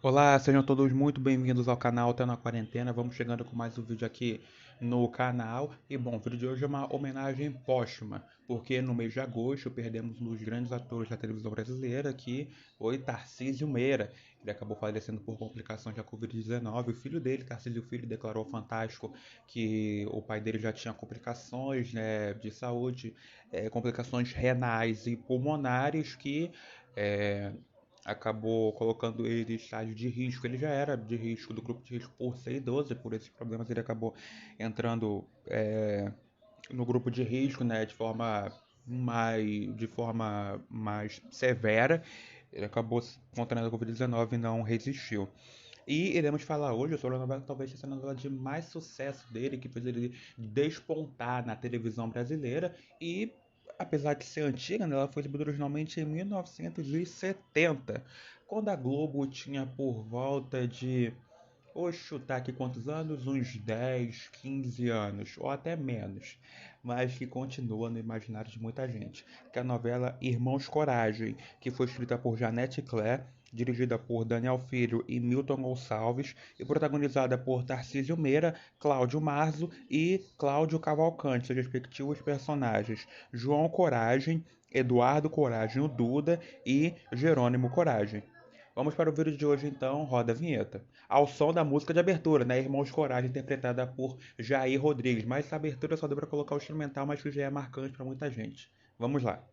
Olá, sejam todos muito bem-vindos ao canal Tá na Quarentena. Vamos chegando com mais um vídeo aqui no canal. E bom, o vídeo de hoje é uma homenagem póstuma, porque no mês de agosto perdemos um dos grandes atores da televisão brasileira, que foi Tarcísio Meira. Ele acabou falecendo por complicações da Covid-19. O filho dele, Tarcísio Filho, declarou ao Fantástico que o pai dele já tinha complicações, né, de saúde, complicações renais e pulmonares que é, acabou colocando ele em estágio de risco. Ele já era de risco, do grupo de risco por ser idoso, e por esses problemas ele acabou entrando no grupo de risco, né, de forma mais severa. Ele acabou contraindo a Covid-19 e não resistiu. E iremos falar hoje sobre a novela que talvez seja a novela de mais sucesso dele, que fez ele despontar na televisão brasileira e, apesar de ser antiga, né, ela foi exibida originalmente em 1970, quando a Globo tinha por volta de, vou chutar aqui quantos anos, uns 10, 15 anos, ou até menos, mas que continua no imaginário de muita gente, que é a novela Irmãos Coragem, que foi escrita por Janete Claire, dirigida por Daniel Filho e Milton Gonçalves, e protagonizada por Tarcísio Meira, Cláudio Marzo e Cláudio Cavalcante, seus respectivos personagens João Coragem, Eduardo Coragem, o Duda e Jerônimo Coragem. Vamos para o vídeo de hoje então, roda a vinheta. Ao som da música de abertura, né? Irmãos Coragem, interpretada por Jair Rodrigues. Mas essa abertura só deu para colocar o instrumental, mas que já é marcante para muita gente. Vamos lá.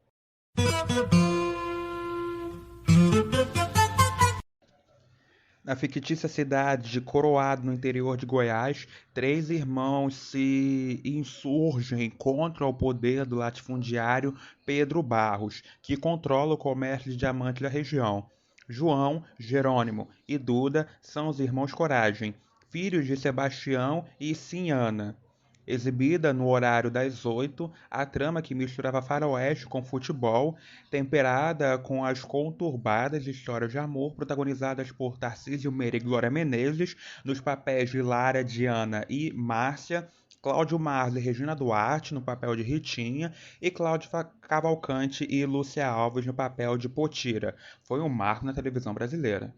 Na fictícia cidade de Coroado, no interior de Goiás, três irmãos se insurgem contra o poder do latifundiário Pedro Barros, que controla o comércio de diamantes da região. João, Jerônimo e Duda são os irmãos Coragem, filhos de Sebastião e Sinhana. Exibida no horário das 8, a trama que misturava faroeste com futebol, temperada com as conturbadas histórias de amor protagonizadas por Tarcísio Meira e Glória Menezes, nos papéis de Lara, Diana e Márcia, Cláudio Marzo e Regina Duarte no papel de Ritinha e Cláudio Cavalcante e Lúcia Alves no papel de Potira. Foi um marco na televisão brasileira.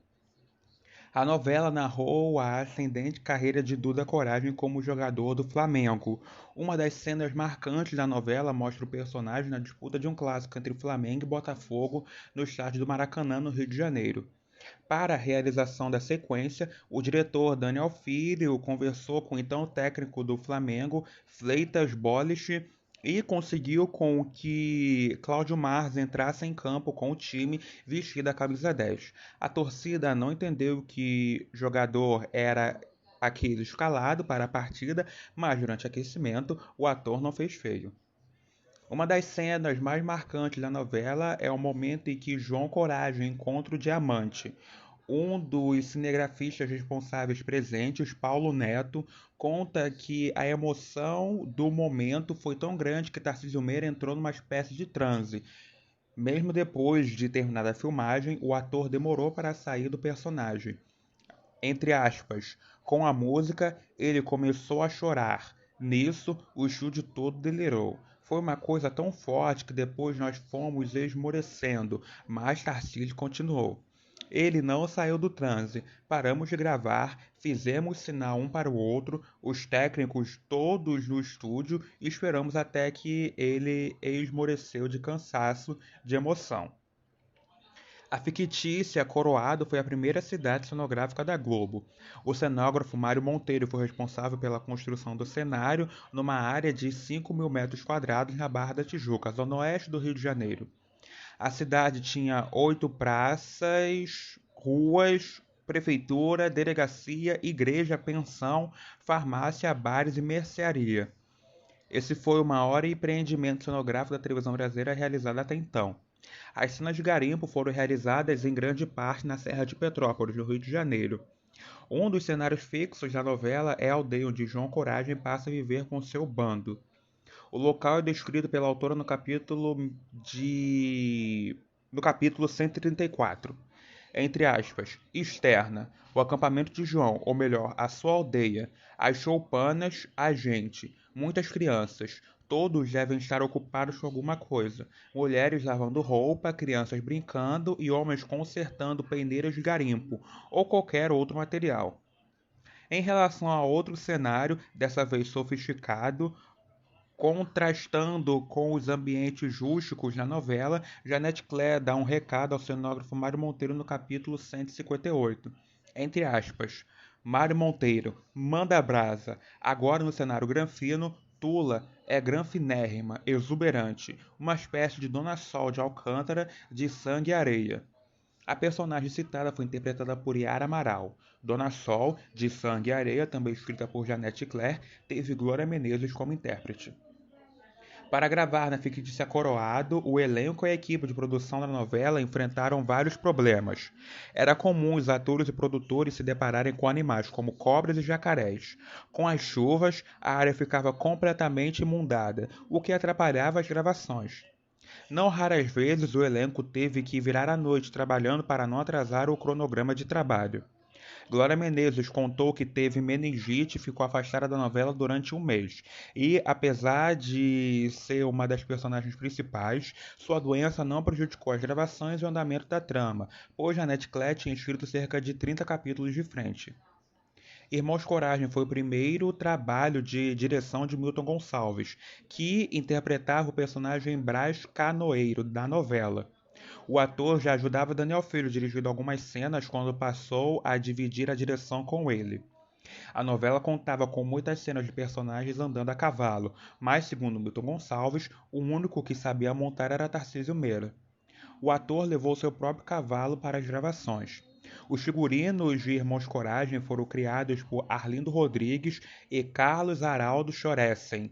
A novela narrou a ascendente carreira de Duda Coragem como jogador do Flamengo. Uma das cenas marcantes da novela mostra o personagem na disputa de um clássico entre Flamengo e Botafogo no estádio do Maracanã, no Rio de Janeiro. Para a realização da sequência, o diretor Daniel Filho conversou com o então técnico do Flamengo, Fleitas Bolich, e conseguiu com que Cláudio Marz entrasse em campo com o time vestido a camisa 10. A torcida não entendeu que o jogador era aquele escalado para a partida, mas durante o aquecimento o ator não fez feio. Uma das cenas mais marcantes da novela é o momento em que João Coragem encontra o diamante. Um dos cinegrafistas responsáveis presentes, Paulo Neto, conta que a emoção do momento foi tão grande que Tarcísio Meira entrou numa espécie de transe. Mesmo depois de terminada a filmagem, o ator demorou para sair do personagem. Entre aspas, com a música, ele começou a chorar. Nisso, o estúdio todo delirou. Foi uma coisa tão forte que depois nós fomos esmorecendo, mas Tarcísio continuou. Ele não saiu do transe. Paramos de gravar, fizemos sinal um para o outro, os técnicos todos no estúdio, e esperamos até que ele esmoreceu de cansaço, de emoção. A fictícia Coroado foi a primeira cidade cenográfica da Globo. O cenógrafo Mário Monteiro foi responsável pela construção do cenário numa área de 5.000 metros quadrados na Barra da Tijuca, zona oeste do Rio de Janeiro. A cidade tinha 8 praças, ruas, prefeitura, delegacia, igreja, pensão, farmácia, bares e mercearia. Esse foi o maior empreendimento cenográfico da televisão brasileira realizado até então. As cenas de garimpo foram realizadas em grande parte na Serra de Petrópolis, no Rio de Janeiro. Um dos cenários fixos da novela é a aldeia onde João Coragem passa a viver com seu bando. O local é descrito pela autora no capítulo 134. Entre aspas, externa, o acampamento de João, ou melhor, a sua aldeia, as choupanas, a gente, muitas crianças, Todos devem estar ocupados com alguma coisa. Mulheres lavando roupa, crianças brincando e homens consertando peneiras de garimpo ou qualquer outro material. Em relação a outro cenário, dessa vez sofisticado, contrastando com os ambientes rústicos na novela, Janete Claire dá um recado ao cenógrafo Mário Monteiro no capítulo 158. Entre aspas, Mário Monteiro, manda brasa. Agora no cenário granfino, Tula é granfinérrima, exuberante, uma espécie de Dona Sol de Alcântara de sangue e areia. A personagem citada foi interpretada por Yara Amaral. Dona Sol, de Sangue e Areia, também escrita por Janete Claire, teve Glória Menezes como intérprete. Para gravar na fictícia Coroado, o elenco e a equipe de produção da novela enfrentaram vários problemas. Era comum os atores e produtores se depararem com animais como cobras e jacarés. Com as chuvas, a área ficava completamente inundada, o que atrapalhava as gravações. Não raras vezes o elenco teve que virar à noite trabalhando para não atrasar o cronograma de trabalho. Glória Menezes contou que teve meningite e ficou afastada da novela durante um mês. E, apesar de ser uma das personagens principais, sua doença não prejudicou as gravações e o andamento da trama, pois Janete Claire tinha escrito cerca de 30 capítulos de frente. Irmãos Coragem foi o primeiro trabalho de direção de Milton Gonçalves, que interpretava o personagem Brás Canoeiro da novela. O ator já ajudava Daniel Filho dirigindo algumas cenas quando passou a dividir a direção com ele. A novela contava com muitas cenas de personagens andando a cavalo, mas, segundo Milton Gonçalves, o único que sabia montar era Tarcísio Meira. O ator levou seu próprio cavalo para as gravações. Os figurinos de Irmãos Coragem foram criados por Arlindo Rodrigues e Carlos Araldo Choressen,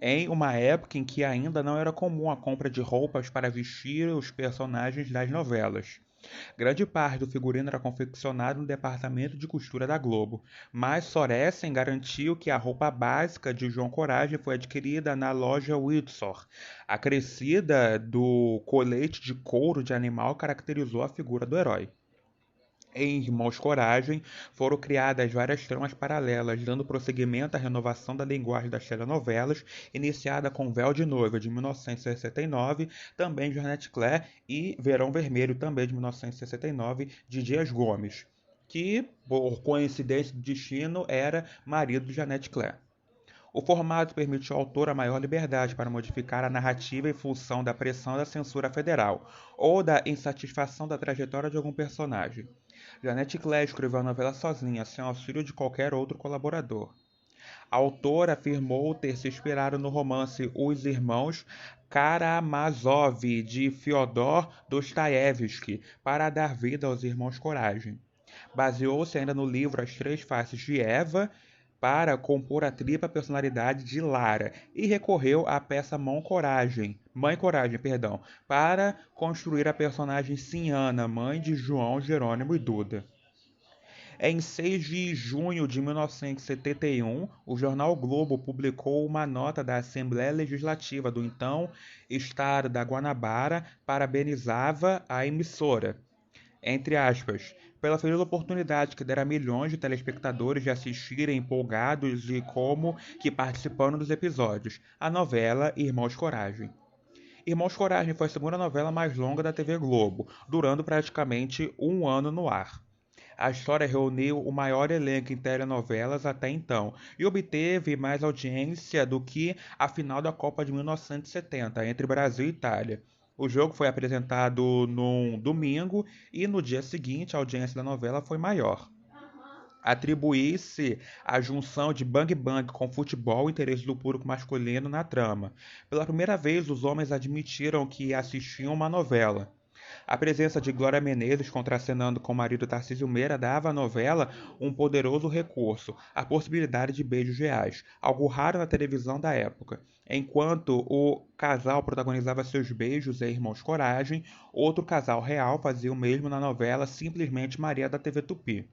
em uma época em que ainda não era comum a compra de roupas para vestir os personagens das novelas. Grande parte do figurino era confeccionado no departamento de costura da Globo, mas Soressen garantiu que a roupa básica de João Coragem foi adquirida na loja Windsor. A crescida do colete de couro de animal caracterizou a figura do herói. Em Irmãos Coragem, foram criadas várias tramas paralelas, dando prosseguimento à renovação da linguagem das telenovelas, iniciada com Véu de Noiva, de 1969, também de Janete Claire, e Verão Vermelho, também de 1969, de Dias Gomes, que, por coincidência do destino, era marido de Janete Claire. O formato permitiu ao autor a maior liberdade para modificar a narrativa em função da pressão da censura federal ou da insatisfação da trajetória de algum personagem. Janete Claire escreveu a novela sozinha, sem auxílio de qualquer outro colaborador. A autora afirmou ter se inspirado no romance Os Irmãos Karamazov, de Fyodor Dostoiévski, para dar vida aos Irmãos Coragem. Baseou-se ainda no livro As Três Faces de Eva para compor a tripla personalidade de Lara e recorreu à peça Mãe Coragem, para construir a personagem Sinhana, mãe de João, Jerônimo e Duda. Em 6 de junho de 1971, o jornal Globo publicou uma nota da Assembleia Legislativa do então Estado da Guanabara parabenizava a emissora, entre aspas, pela feliz oportunidade que dera a milhões de telespectadores de assistirem empolgados e como que participando dos episódios, a novela Irmãos Coragem. Irmãos Coragem foi a segunda novela mais longa da TV Globo, durando praticamente um ano no ar. A história reuniu o maior elenco em telenovelas até então e obteve mais audiência do que a final da Copa de 1970 entre Brasil e Itália. O jogo foi apresentado num domingo e no dia seguinte a audiência da novela foi maior. Atribuir-se a junção de Bang Bang com futebol e interesse do público masculino na trama. Pela primeira vez, os homens admitiram que assistiam uma novela. A presença de Glória Menezes contracenando com o marido Tarcísio Meira dava à novela um poderoso recurso, a possibilidade de beijos reais, algo raro na televisão da época. Enquanto o casal protagonizava seus beijos em Irmãos Coragem, outro casal real fazia o mesmo na novela Simplesmente Maria da TV Tupi.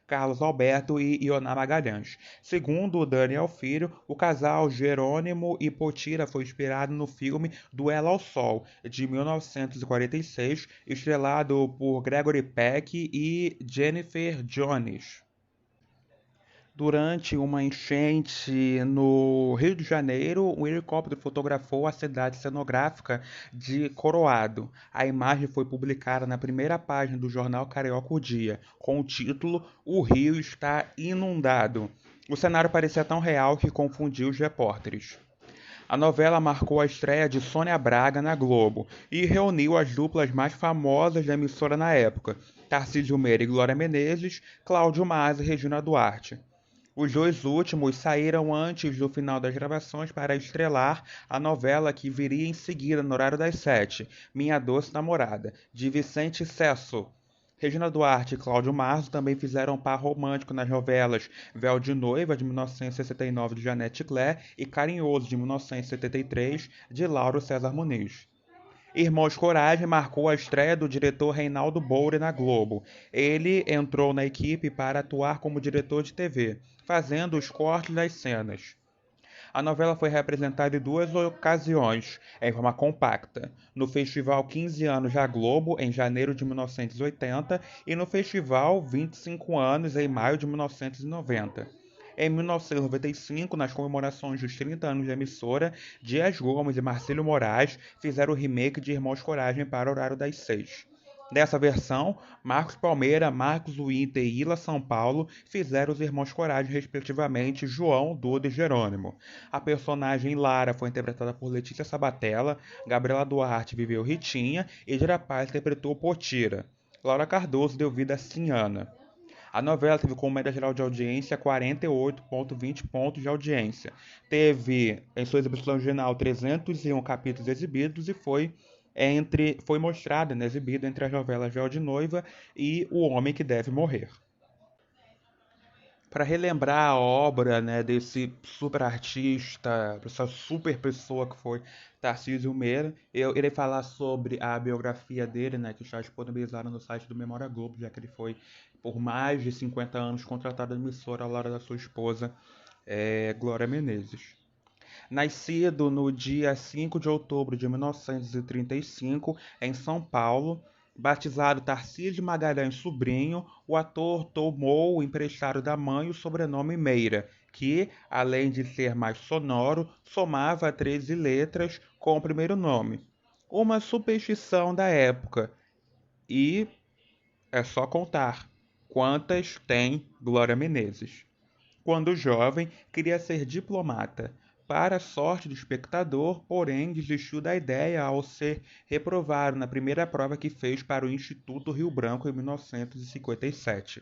Carlos Alberto e Ioná Magalhães. Segundo Daniel Filho, o casal Jerônimo e Potira foi inspirado no filme Duelo ao Sol, de 1946, estrelado por Gregory Peck e Jennifer Jones. Durante uma enchente no Rio de Janeiro, um helicóptero fotografou a cidade cenográfica de Coroado. A imagem foi publicada na primeira página do jornal Carioca o Dia, com o título "O Rio está inundado". O cenário parecia tão real que confundiu os repórteres. A novela marcou a estreia de Sônia Braga na Globo e reuniu as duplas mais famosas da emissora na época: Tarcísio Meira e Glória Menezes, Cláudio Mas e Regina Duarte. Os dois últimos saíram antes do final das gravações para estrelar a novela que viria em seguida no horário das 7, Minha Doce Namorada, de Vicente Cesso. Regina Duarte e Cláudio Marzo também fizeram par romântico nas novelas Véu de Noiva, de 1969, de Janete Claire, e Carinhoso, de 1973, de Lauro César Muniz. Irmãos Coragem marcou a estreia do diretor Reinaldo Boure na Globo. Ele entrou na equipe para atuar como diretor de TV, fazendo os cortes das cenas. A novela foi representada em duas ocasiões, em forma compacta, no Festival 15 anos da Globo, em janeiro de 1980, e no Festival 25 anos, em maio de 1990. Em 1995, nas comemorações dos 30 anos da emissora, Dias Gomes e Marcelo Moraes fizeram o remake de Irmãos Coragem para o horário das 6. Nessa versão, Marcos Palmeira, Marcos Winter e Ila São Paulo fizeram os irmãos Coragem, respectivamente, João, Duda e Jerônimo. A personagem Lara foi interpretada por Letícia Sabatella, Gabriela Duarte viveu Ritinha e Gira Paz interpretou Potira. Laura Cardoso deu vida a Sinhana. A novela teve como média geral de audiência 48,20 pontos de audiência. Teve, em sua exibição original, 301 capítulos exibidos e foi mostrada, né, exibida entre as novelas Véu de Noiva e O Homem que Deve Morrer. Para relembrar a obra, né, desse super artista, dessa super pessoa que foi Tarcísio Meira, eu irei falar sobre a biografia dele, né, que está disponibilizada no site do Memória Globo, já que ele foi por mais de 50 anos contratado de emissora ao lado da sua esposa, Glória Menezes. Nascido no dia 5 de outubro de 1935, em São Paulo, batizado Tarcísio Magalhães Sobrinho, o ator tomou o emprestado da mãe o sobrenome Meira, que, além de ser mais sonoro, somava 13 letras com o primeiro nome. Uma superstição da época, e é só contar quantas tem Glória Menezes. Quando jovem, queria ser diplomata. Para a sorte do espectador, porém, desistiu da ideia ao ser reprovado na primeira prova que fez para o Instituto Rio Branco em 1957.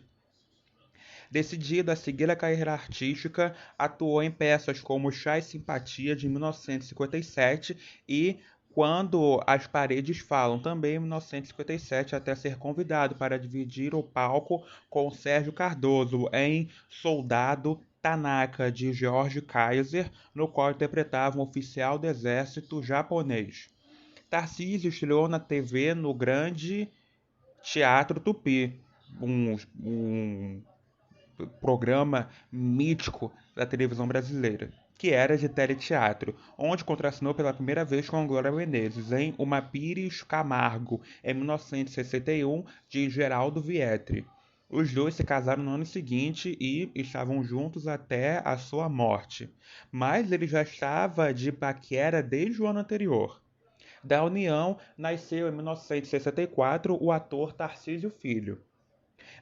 Decidido a seguir a carreira artística, atuou em peças como Chá e Simpatia, de 1957, e Quando as Paredes Falam, também em 1957, até ser convidado para dividir o palco com Sérgio Cardoso em Soldado Tanaka, de George Kaiser, no qual interpretava um oficial do exército japonês. Tarcísio estreou na TV no Grande Teatro Tupi, um programa mítico da televisão brasileira, que era de teleteatro, onde contracenou pela primeira vez com Glória Menezes em Uma Pires Camargo, em 1961, de Geraldo Vietri. Os dois se casaram no ano seguinte e estavam juntos até a sua morte, mas ele já estava de paquera desde o ano anterior. Da união nasceu em 1964 o ator Tarcísio Filho.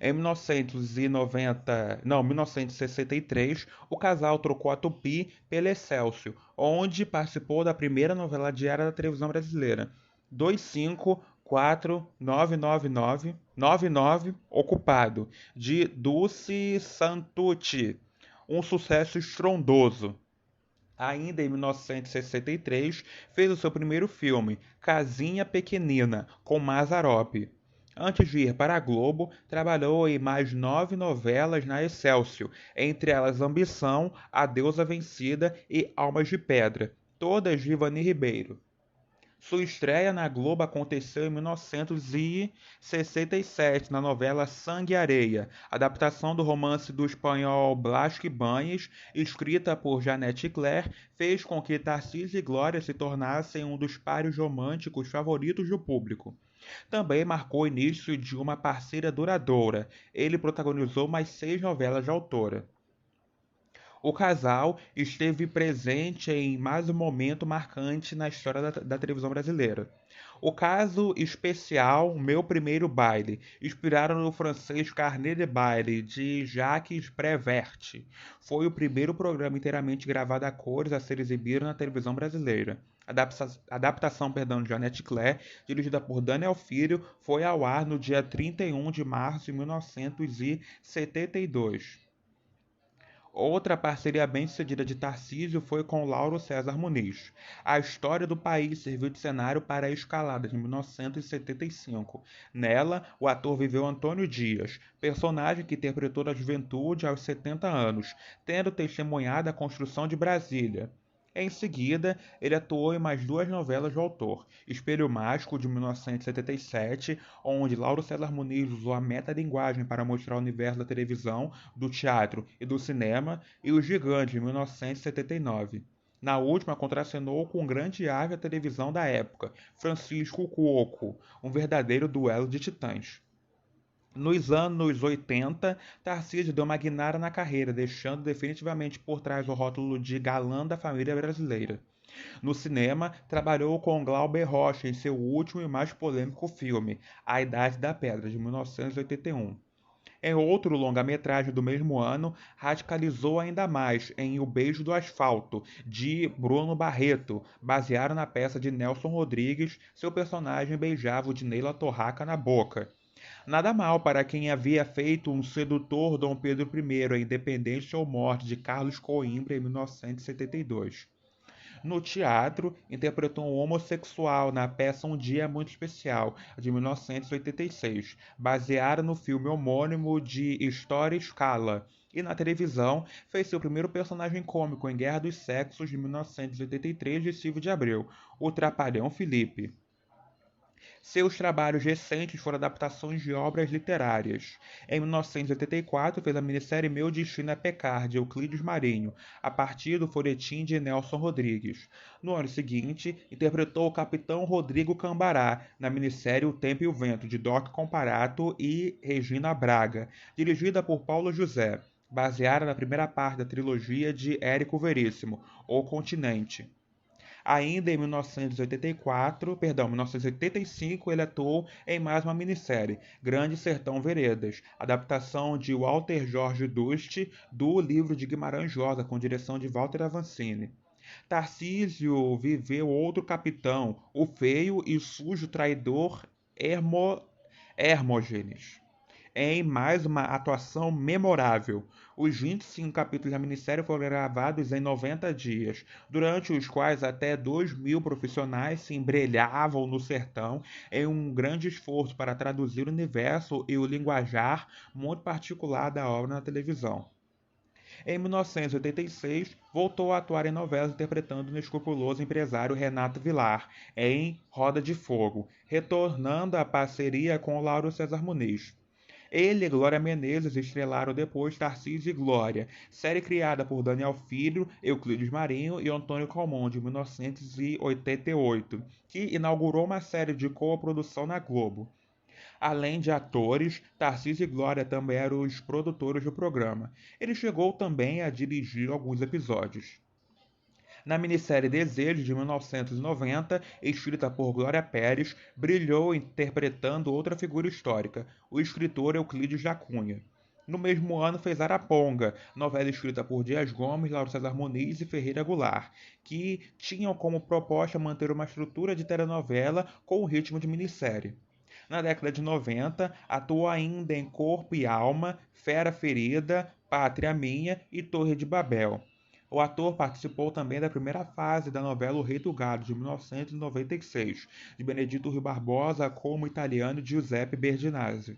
Em 1963, o casal trocou a Tupi pela Excelsior, onde participou da primeira novela diária da televisão brasileira, 2549999 Ocupado, de Dulce Santucci, um sucesso estrondoso. Ainda em 1963, fez o seu primeiro filme, Casinha Pequenina, com Mazzaropi. Antes de ir para a Globo, trabalhou em mais 9 novelas na Excelsior, entre elas Ambição, A Deusa Vencida e Almas de Pedra, todas de Ivani Ribeiro. Sua estreia na Globo aconteceu em 1967, na novela Sangue e Areia, adaptação do romance do espanhol Blas Ibáñez, escrita por Janete Claire, fez com que Tarcísio e Glória se tornassem um dos pares românticos favoritos do público. Também marcou o início de uma parceria duradoura. Ele protagonizou mais 6 novelas de autora. O casal esteve presente em mais um momento marcante na história da televisão brasileira. O caso especial Meu Primeiro Baile, inspirado no francês Carnet de Baile, de Jacques Prévert, foi o primeiro programa inteiramente gravado a cores a ser exibido na televisão brasileira. Adaptação de Jeanette Claire, dirigida por Daniel Filho, foi ao ar no dia 31 de março de 1972. Outra parceria bem-sucedida de Tarcísio foi com Lauro César Muniz. A História do País serviu de cenário para a Escalada, de 1975. Nela, o ator viveu Antônio Dias, personagem que interpretou na juventude aos 70 anos, tendo testemunhado a construção de Brasília. Em seguida, ele atuou em mais duas novelas do autor: Espelho Mágico, de 1977, onde Lauro César Muniz usou a metalinguagem para mostrar o universo da televisão, do teatro e do cinema, e O Gigante, de 1979. Na última, contracenou com um grande ave da televisão da época, Francisco Cuoco, um verdadeiro duelo de titãs. Nos anos 80, Tarcísio deu uma guinada na carreira, deixando definitivamente por trás o rótulo de galã da família brasileira. No cinema, trabalhou com Glauber Rocha em seu último e mais polêmico filme, A Idade da Pedra, de 1981. Em outro longa-metragem do mesmo ano, radicalizou ainda mais em O Beijo do Asfalto, de Bruno Barreto, baseado na peça de Nelson Rodrigues. Seu personagem beijava o de Neila Torraca na boca. Nada mal para quem havia feito um sedutor Dom Pedro I, a Independência ou Morte, de Carlos Coimbra, em 1972. No teatro, interpretou um homossexual na peça Um Dia Muito Especial, de 1986, baseada no filme homônimo de História Scala. E na televisão, fez seu primeiro personagem cômico em Guerra dos Sexos, de 1983, de Silvio de Abreu, o Trapalhão Felipe. Seus trabalhos recentes foram adaptações de obras literárias. Em 1984, fez a minissérie Meu Destino é Pecar, de Euclides Marinho, a partir do folhetim de Nelson Rodrigues. No ano seguinte, interpretou o Capitão Rodrigo Cambará, na minissérie O Tempo e o Vento, de Doc Comparato e Regina Braga, dirigida por Paulo José, baseada na primeira parte da trilogia de Érico Veríssimo, O Continente. Ainda em 1985, ele atuou em mais uma minissérie, Grande Sertão Veredas, adaptação de Walter Jorge Dust do livro de Guimarães Rosa, com direção de Walter Avancini. Tarcísio viveu outro capitão, o feio e sujo traidor Hermógenes, em mais uma atuação memorável. Os 25 capítulos da minissérie foram gravados em 90 dias, durante os quais até 2.000 profissionais se embrelhavam no sertão em um grande esforço para traduzir o universo e o linguajar muito particular da obra na televisão. Em 1986, voltou a atuar em novelas interpretando o inescrupuloso empresário Renato Vilar, em Roda de Fogo, retornando à parceria com Lauro César Muniz. Ele e Glória Menezes estrelaram depois Tarcísio e Glória, série criada por Daniel Filho, Euclides Marinho e Antônio Calmon, de 1988, que inaugurou uma série de coprodução na Globo. Além de atores, Tarcísio e Glória também eram os produtores do programa. Ele chegou também a dirigir alguns episódios. Na minissérie Desejos, de 1990, escrita por Glória Pérez, brilhou interpretando outra figura histórica, o escritor Euclides da Cunha. No mesmo ano fez Araponga, novela escrita por Dias Gomes, Lauro César Muniz e Ferreira Goulart, que tinham como proposta manter uma estrutura de telenovela com o ritmo de minissérie. Na década de 90, atuou ainda em Corpo e Alma, Fera Ferida, Pátria Minha e Torre de Babel. O ator participou também da primeira fase da novela O Rei do Gado, de 1996, de Benedito Rui Barbosa como italiano Giuseppe Berdinazzi.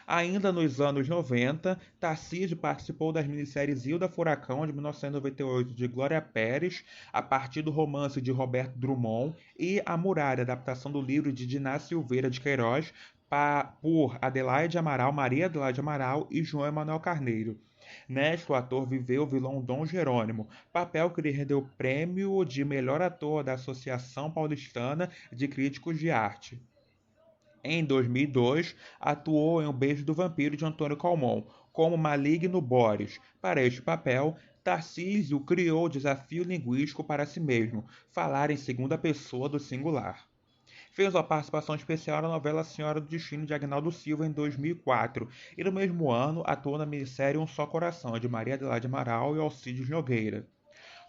Ainda nos anos 90, Tarcísio participou das minisséries Hilda Furacão, de 1998, de Glória Pérez, a partir do romance de Roberto Drummond, e A Muralha, adaptação do livro de Diná Silveira de Queiroz, por Adelaide Amaral, Maria Adelaide Amaral e João Emanuel Carneiro. Neste, o ator viveu o vilão Dom Jerônimo, papel que lhe rendeu o prêmio de melhor ator da Associação Paulistana de Críticos de Arte. Em 2002, atuou em O Beijo do Vampiro de Antônio Calmon, como Maligno Boris. Para este papel, Tarcísio criou o desafio linguístico para si mesmo, falar em segunda pessoa do singular. Fez uma participação especial na novela Senhora do Destino de Agnaldo Silva em 2004 e no mesmo ano atuou na minissérie Um Só Coração, de Maria Adelaide Amaral e Alcides Nogueira.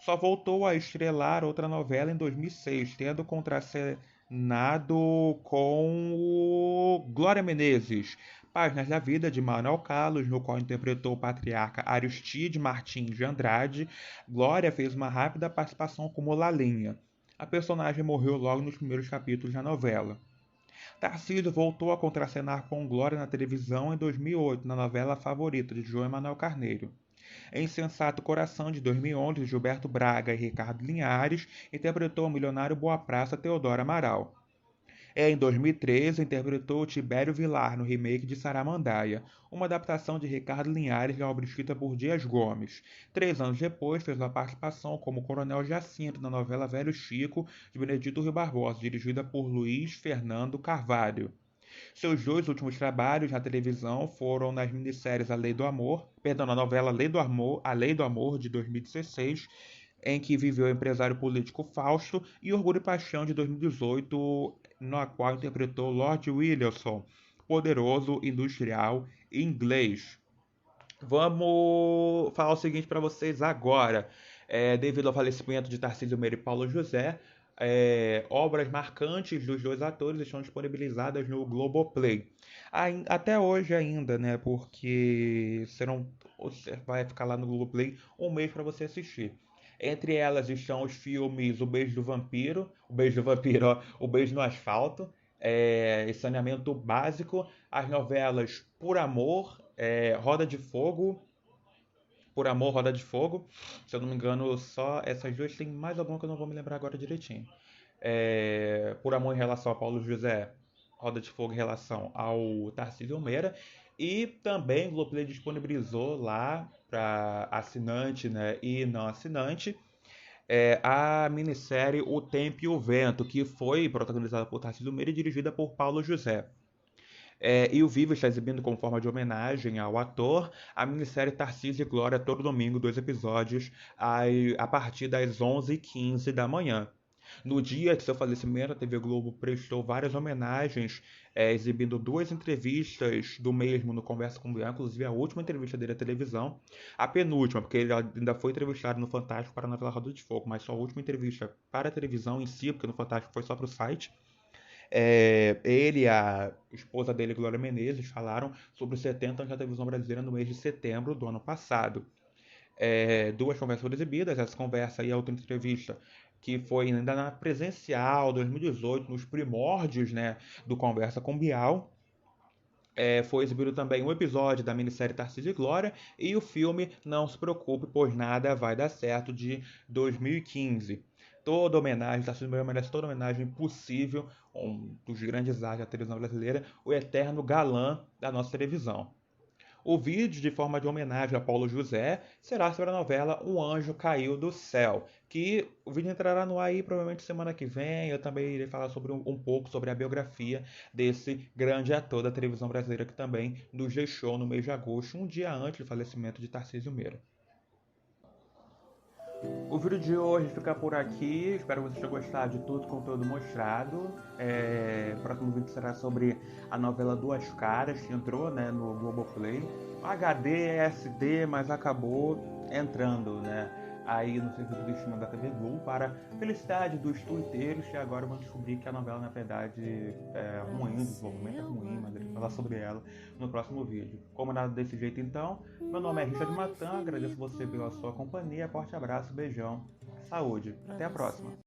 Só voltou a estrelar outra novela em 2006, tendo contracenado com o Glória Menezes, Páginas da Vida, de Manuel Carlos, no qual interpretou o patriarca Aristide Martins de Andrade. Glória fez uma rápida participação como Lalinha. A personagem morreu logo nos primeiros capítulos da novela. Tarcísio voltou a contracenar com Glória na televisão em 2008, na novela Favorita, de João Emanuel Carneiro. Em Sensato Coração, de 2011, Gilberto Braga e Ricardo Linhares interpretou o milionário Boa Praça Teodoro Amaral. Em 2013, interpretou Tibério Vilar no remake de Saramandaia, uma adaptação de Ricardo Linhares da obra escrita por Dias Gomes. 3 anos depois, fez uma participação como Coronel Jacinto na novela Velho Chico, de Benedito Rui Barbosa, dirigida por Luiz Fernando Carvalho. Seus dois últimos trabalhos na televisão foram nas minisséries na novela A Lei do Amor, de 2016, em que viveu o empresário político Fausto, e Orgulho e Paixão, de 2018, na qual interpretou Lord Williamson, poderoso industrial inglês. Vamos falar o seguinte para vocês agora. Devido ao falecimento de Tarcísio Meira e Paulo José, obras marcantes dos dois atores estão disponibilizadas no Globoplay. Até hoje ainda, né? Porque você vai ficar lá no Globoplay um mês para você assistir. Entre elas estão os filmes O Beijo do Vampiro, ó, O Beijo no Asfalto, Saneamento Básico, as novelas Roda de Fogo, Por Amor, Roda de Fogo. Se eu não me engano, só essas duas. Tem mais alguma que eu não vou me lembrar agora direitinho. Por Amor em relação a Paulo José, Roda de Fogo em relação ao Tarcísio Meira. E também o Globoplay disponibilizou lá para assinante, né, e não assinante, a minissérie O Tempo e o Vento, que foi protagonizada por Tarcísio Meira e dirigida por Paulo José. E o Vivo está exibindo como forma de homenagem ao ator a minissérie Tarcísio e Glória todo domingo, 2 episódios, a partir das 11h15 da manhã. No dia de seu falecimento, a TV Globo prestou várias homenagens, exibindo 2 entrevistas do mesmo no Conversa com o Bianco, inclusive a última entrevista dele à televisão, a penúltima, porque ele ainda foi entrevistado no Fantástico para a novela Roda de Fogo, mas só a última entrevista para a televisão em si, porque no Fantástico foi só para o site. Ele e a esposa dele, Glória Menezes, falaram sobre os 70 anos da televisão brasileira no mês de setembro do ano passado. 2 conversas foram exibidas, essa conversa e a outra entrevista, que foi ainda na presencial, 2018, nos primórdios, né, do Conversa com Bial. Foi exibido também um episódio da minissérie Tarcísio e Glória e o filme Não Se Preocupe, Pois Nada Vai Dar Certo, de 2015. Toda homenagem, Tarcísio Meira merece toda homenagem possível, um dos grandes astros da televisão brasileira, o eterno galã da nossa televisão. O vídeo, de forma de homenagem a Paulo José, será sobre a novela Um Anjo Caiu do Céu, que o vídeo entrará no ar aí provavelmente semana que vem. Eu também irei falar sobre um pouco sobre a biografia desse grande ator da televisão brasileira que também nos deixou no mês de agosto, um dia antes do falecimento de Tarcísio Meira. O vídeo de hoje fica por aqui. Espero que você tenha gostado de todo o conteúdo mostrado. O próximo vídeo será sobre a novela Duas Caras, que entrou, né, no Globoplay. HD, SD, mas acabou entrando, né, aí no serviço de streaming da TV Globo, para felicidade dos tuiteiros, que agora vão descobrir que a novela, na verdade, é ruim, o desenvolvimento é ruim, mas eu vou falar sobre ela no próximo vídeo. Como nada desse jeito, então, meu nome é Richard Matan, agradeço você pela sua companhia, forte abraço, beijão, saúde, até a próxima.